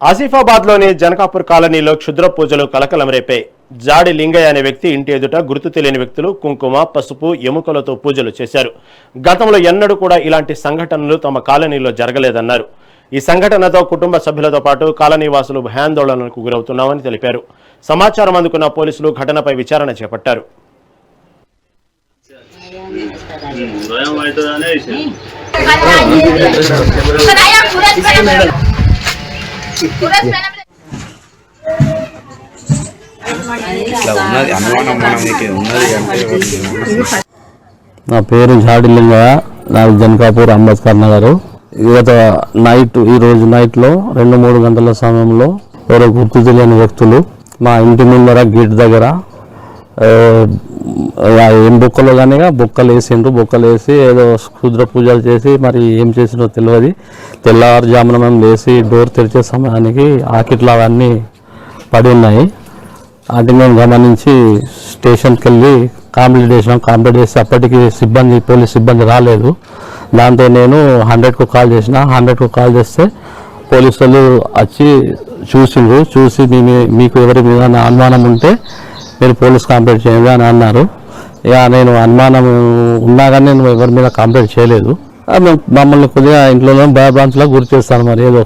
ఆసిఫాబాద్లోని జనకాపూర్ కాలనీలో క్షుద్ర పూజలు కలకలం రేపాయి. జాడి లింగయ్య అనే వ్యక్తి ఇంటి ఎదుట గుర్తు తెలియని వ్యక్తులు కుంకుమ, పసుపు, ఎముకలతో పూజలు చేశారు. గతంలో ఎన్నడూ కూడా ఇలాంటి సంఘటనలు తమ కాలనీలో జరగలేదన్నారు. ఈ సంఘటనతో కుటుంబ సభ్యులతో పాటు కాలనీ వాసులు భయాందోళనకు గురవుతున్నామని తెలిపారు. సమాచారం అందుకున్న పోలీసులు ఘటనపై విచారణ చేపట్టారు. నా పేరు జాడి లింగయ్య, నాది జనకాపూర్ అంబేద్కర్ నగర్. ఈ రోజు నైట్లో 2-3 గంటల సమయంలో ఎవరో గుర్తు తెలియని వ్యక్తులు మా ఇంటి ముందర గేట్ దగ్గర ఏం బొక్కలు కానీ బొక్కలు వేసిండ్రు. బొక్కలు వేసి ఏదో క్షుద్ర పూజలు చేసి మరి ఏం చేసిండ్రో తెలియదు. తెల్లవారుజామున మేము లేచి డోర్ తెరిచే సమయానికి ఆకిట్లు అవన్నీ పడి ఉన్నాయి. వాటిని మేము గమనించి స్టేషన్కి వెళ్ళి కంప్లీట్ చేసి అప్పటికి పోలీస్ సిబ్బంది రాలేదు. దాంతో నేను 100కు కాల్ చేసిన. 100కు కాల్ చేస్తే పోలీసు వాళ్ళు వచ్చి చూసి మీకు ఎవరి మీద అనుమానం ఉంటే మీరు పోలీస్ కంప్లైంట్ చేయండి అని అన్నారు. ఇక నేను అనుమానం ఉన్నా కానీ నేను ఎవరి మీద కంప్లైంట్ చేయలేదు. మమ్మల్ని కొద్దిగా ఇంట్లో భయభ్రాంతులకు గురి చేస్తాను. మరి ఏదో